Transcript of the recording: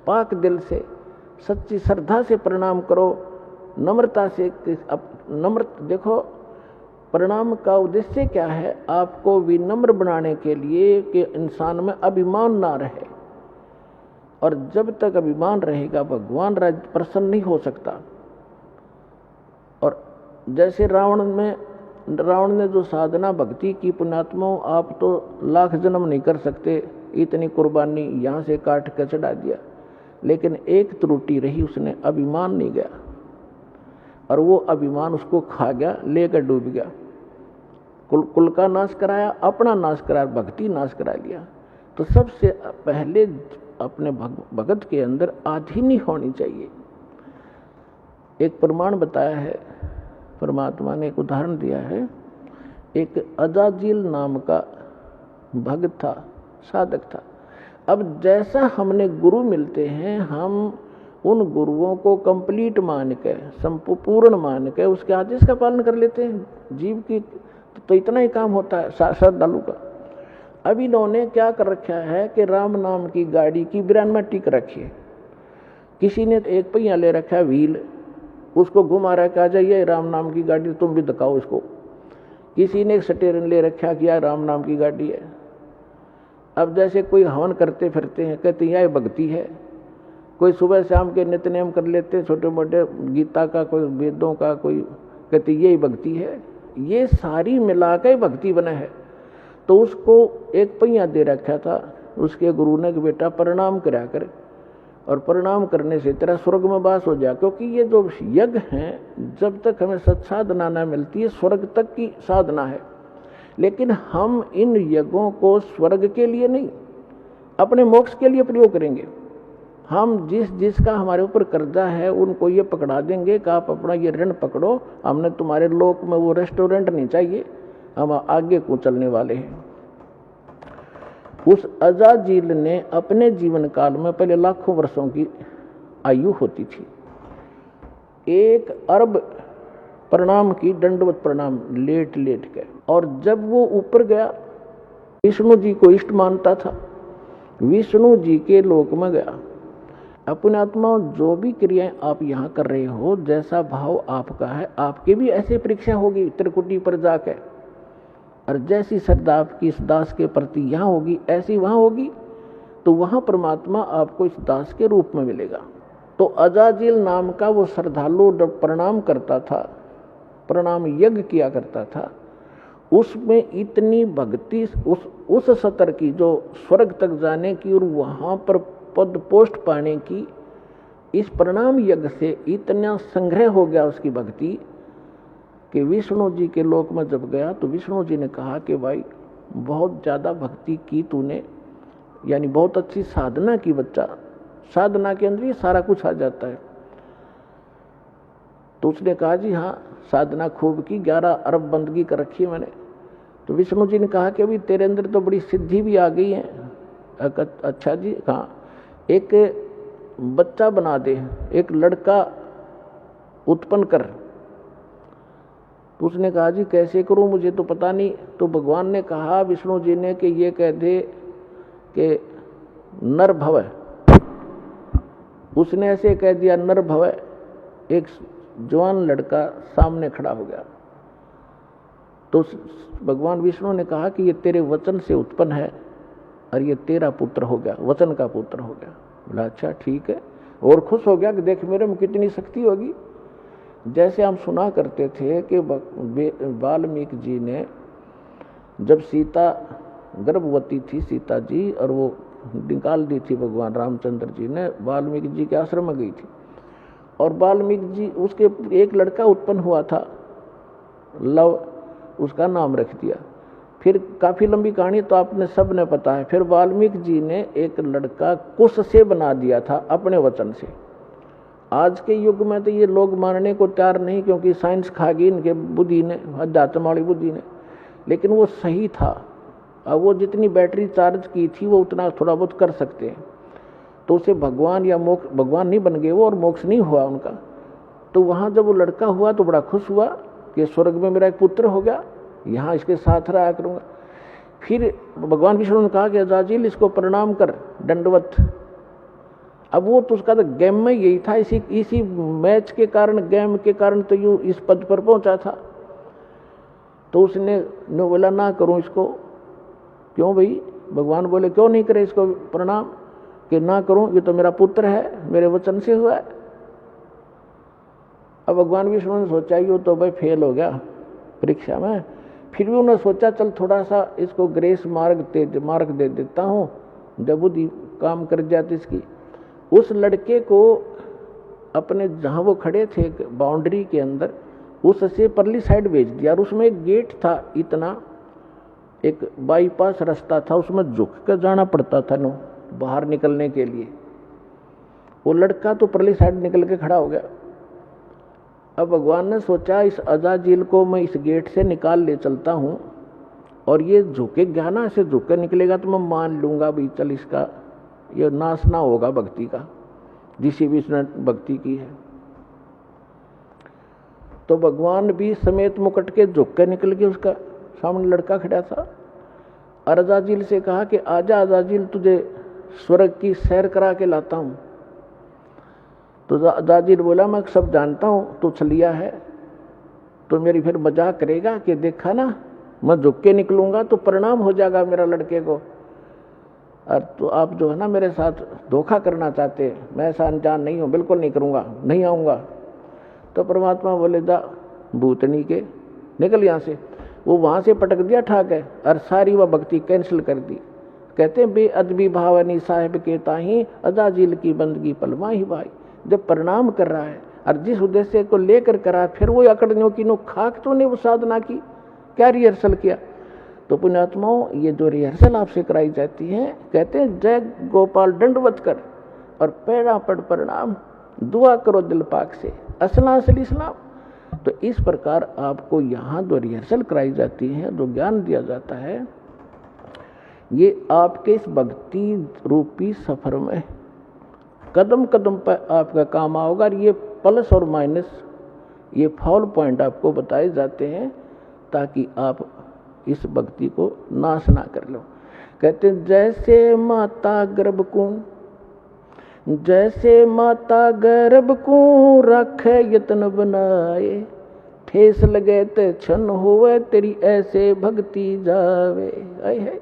पाक दिल से, सच्ची श्रद्धा से प्रणाम करो, नम्रता से। देखो, प्रणाम का उद्देश्य क्या है? आपको विनम्र बनाने के लिए कि इंसान में अभिमान ना रहे, और जब तक अभिमान रहेगा भगवान प्रसन्न नहीं हो सकता। और जैसे रावण ने जो साधना भक्ति की, पुण्यात्मा, आप तो लाख जन्म नहीं कर सकते, इतनी कुर्बानी यहाँ से काट के चढ़ा दिया, लेकिन एक त्रुटि रही, उसने अभिमान नहीं गया, और वो अभिमान उसको खा गया, लेकर डूब गया। कुल का नाश कराया, अपना नाश कराया, भक्ति नाश करा लिया। तो सबसे पहले अपने भगत के अंदर आधीनी होनी चाहिए। एक प्रमाण बताया है परमात्मा ने, एक उदाहरण दिया है। एक अजाजिल नाम का भक्त था, साधक था। अब जैसा हमने गुरु मिलते हैं, हम उन गुरुओं को कंप्लीट मान के, संपूर्ण मान के उसके आदेश का पालन कर लेते हैं। जीव की तो इतना ही काम होता है श्रद्धालु का। अब इन्होंने क्या कर रखा है कि राम नाम की गाड़ी की ब्रेन में टिक रखी है। किसी ने एक पहिया ले रखा है, व्हील, उसको घुमा रखा है, जाइए राम नाम की गाड़ी, तुम भी दिखाओ इसको। किसी ने एक स्टीयरिंग ले रखा कि यार राम नाम की गाड़ी है। अब जैसे कोई हवन करते फिरते हैं, कहते हैं यह भक्ति है। कोई सुबह शाम के नित्य नेम कर लेते हैं, छोटे मोटे गीता का, कोई वेदों का, कोई कहते यही भक्ति है। ये सारी मिलाकर भक्ति बना है। तो उसको एक पहिया दे रखा था, उसके गुरु ने कि बेटा प्रणाम करा कर, और प्रणाम करने से तेरा स्वर्ग में वास हो जाए। क्योंकि ये जो यज्ञ हैं, जब तक हमें सत्साधना न मिलती है, स्वर्ग तक की साधना है। लेकिन हम इन यज्ञों को स्वर्ग के लिए नहीं, अपने मोक्ष के लिए प्रयोग करेंगे। हम जिसका हमारे ऊपर कर्जा है, उनको ये पकड़ा देंगे कि आप अपना ये ऋण पकड़ो, हमने तुम्हारे लोक में वो रेस्टोरेंट नहीं चाहिए, हम आगे को चलने वाले हैं। उस अजाजिल ने अपने जीवन काल में, पहले लाखों वर्षों की आयु होती थी, 1 अरब प्रणाम की, दंडवत प्रणाम, लेट लेट के। और जब वो ऊपर गया, विष्णु जी को इष्ट मानता था, विष्णु जी के लोक में गया। अपने आत्मा, जो भी क्रियाएं आप यहाँ कर रहे हो, जैसा भाव आपका है, आपकी भी ऐसी परीक्षा होगी त्रिकुटी पर जाकर। और जैसी श्रद्धा आपकी इस दास के प्रति यहाँ होगी, ऐसी वहाँ होगी, तो वहाँ परमात्मा आपको इस दास के रूप में मिलेगा। तो अजाजिल नाम का वो श्रद्धालु जब प्रणाम करता था, प्रणाम यज्ञ किया करता था, उसमें इतनी भक्ति, उस स्तर की जो स्वर्ग तक जाने की और वहाँ पर पद पोस्ट पाने की, इस प्रणाम यज्ञ से इतना संग्रह हो गया उसकी भक्ति कि विष्णु जी के लोक में जब गया तो विष्णु जी ने कहा कि भाई बहुत ज़्यादा भक्ति की तूने, यानी बहुत अच्छी साधना की बच्चा। साधना के अंदर ही सारा कुछ आ जाता है। तो उसने कहा जी हाँ, साधना खूब की, 11 अरब बंदगी कर रखी है मैंने। तो विष्णु जी ने कहा कि अभी तेरे अंदर तो बड़ी सिद्धि भी आ गई है। अच्छा जी, कहाँ? एक बच्चा बना दे, एक लड़का उत्पन्न कर। तो उसने कहा जी कैसे करूं, मुझे तो पता नहीं। तो भगवान ने कहा, विष्णु जी ने, कि ये कह दे कि नर भव। उसने ऐसे कह दिया नर भव। एक जवान लड़का सामने खड़ा हो गया। तो भगवान विष्णु ने कहा कि ये तेरे वचन से उत्पन्न है और ये तेरा पुत्र हो गया, वचन का पुत्र हो गया। बोला अच्छा ठीक है। और खुश हो गया कि देख मेरे में कितनी शक्ति होगी। जैसे हम सुना करते थे कि वाल्मीकि जी ने, जब सीता गर्भवती थी सीता जी, और वो निकाल दी थी भगवान रामचंद्र जी ने, वाल्मीकि जी के आश्रम में गई थी। और वाल्मीकि जी, उसके एक लड़का उत्पन्न हुआ था, लव, उसका नाम रख दिया। फिर काफ़ी लंबी कहानी तो आपने सब ने पता है। फिर वाल्मीकि जी ने एक लड़का कुश से बना दिया था अपने वचन से। आज के युग में तो ये लोग मानने को तैयार नहीं, क्योंकि साइंस खा गई इनके बुद्धि ने, अध्यात्म वाली बुद्धि ने। लेकिन वो सही था। अब वो जितनी बैटरी चार्ज की थी वो उतना थोड़ा बहुत कर सकते हैं। तो उसे भगवान या मोक्ष, भगवान नहीं बन गए वो, और मोक्ष नहीं हुआ उनका। तो वहाँ जब वो लड़का हुआ तो बड़ा खुश हुआ कि स्वर्ग में मेरा एक पुत्र हो गया, यहाँ इसके साथ रहा करूँगा। फिर भगवान विष्णु ने कहा कि अजाजिल इसको प्रणाम कर, दंडवत। अब वो तो उसका तो गेम में यही था, इसी मैच के कारण, गेम के कारण तो यूं इस पद पर पहुंचा था। तो उसने बोला ना करूं इसको। क्यों भाई? भगवान बोले क्यों नहीं करे इसको प्रणाम? कि ना करूं, ये तो मेरा पुत्र है, मेरे वचन से हुआ है। अब भगवान विष्णु ने सोचा ये तो भाई फेल हो गया परीक्षा में, फिर भी उन्होंने सोचा चल थोड़ा सा इसको ग्रेस मार्ग दे देता हूँ, जब बुद्धि काम कर जाती इसकी। उस लड़के को अपने जहाँ वो खड़े थे बाउंड्री के अंदर, उससे परली साइड भेज दिया। और उसमें एक गेट था, इतना एक बाईपास रास्ता था, उसमें झुक कर जाना पड़ता था नो बाहर निकलने के लिए। वो लड़का तो परली साइड निकल के खड़ा हो गया। अब भगवान ने सोचा इस अजाजिल को मैं इस गेट से निकाल ले चलता हूँ, और ये झुके ज्ञाना से झुक कर निकलेगा तो मैं मान लूंगा भी चल इसका ये नाश ना होगा भक्ति का, जिसे भी इसने भक्ति की है। तो भगवान भी समेत मुकुट के झुक के निकल के, उसका सामने लड़का खड़ा था। और अजाजिल से कहा कि आजा अजाजिल, तुझे स्वर्ग की सैर करा के लाता हूं। तो अजाजिल बोला मैं सब जानता हूं, तू छलिया है, तो मेरी फिर मजाक करेगा कि देखा ना मैं झुक के निकलूंगा तो परिणाम हो जाएगा मेरा लड़के को, और तो आप जो है ना मेरे साथ धोखा करना चाहते हैं, मैं ऐसा अनजान नहीं हूं, बिल्कुल नहीं करूंगा, नहीं आऊंगा। तो परमात्मा बोले जा भूतनी के निकल यहाँ से। वो वहां से पटक दिया ठाक है, और सारी वह भक्ति कैंसिल कर दी। कहते हैं बेअदबी भावनी साहिब के ताही अजाजिल की बंदगी पलमा ही भाई। जब प्रणाम कर रहा है और जिस उद्देश्य को लेकर करा, फिर वो अकड़नियों की नो खाक तो ने वो साधना की, क्या रिहर्सल किया। तो पुण्यात्माओं, ये जो रिहर्सल आपसे कराई जाती है, कहते हैं जय गोपाल दंडवत कर और पैरा पड़ प्रणाम, दुआ करो दिल पाक से, असला असली इस्लाम। तो इस प्रकार आपको यहाँ जो रिहर्सल कराई जाती है, जो ज्ञान दिया जाता है, ये आपके इस भक्ति रूपी सफर में कदम कदम पर आपका काम आओगा। और ये प्लस और माइनस, ये फॉल पॉइंट आपको बताए जाते हैं ताकि आप इस भक्ति को नाश ना कर लो। कहते हैं जैसे माता गर्भ को रखे यत्न बनाए, ठेस लगे ते क्षण होवे तेरी ऐसे भक्ति जावे।